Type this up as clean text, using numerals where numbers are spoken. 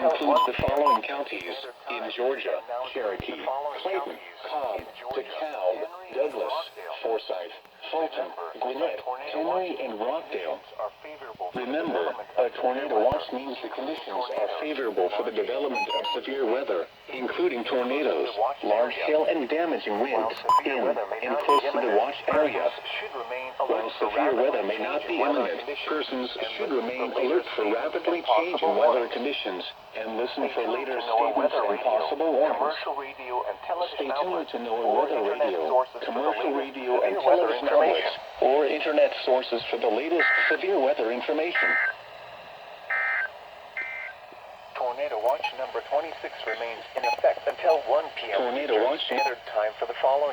includes the following counties in Georgia: Cherokee, Clayton, Cobb, DeKalb, Douglas, Forsyth, Fulton, Gwinnett, Henry, and Rockdale. Remember, a tornado watch means the conditions are favorable for the development of severe weather, including tornadoes, large hail, and damaging winds in and close to the watch area. While severe weather may not be imminent, persons should remain alert for rapidly changing weather conditions and listen for later statements and possible warnings. Stay tuned to NOAA Weather Radio, commercial radio and television outlets, or internet sources for the latest severe weather information. Tornado Watch number 26 remains in effect until 1 p.m. Tornado Watch Standard Time for the following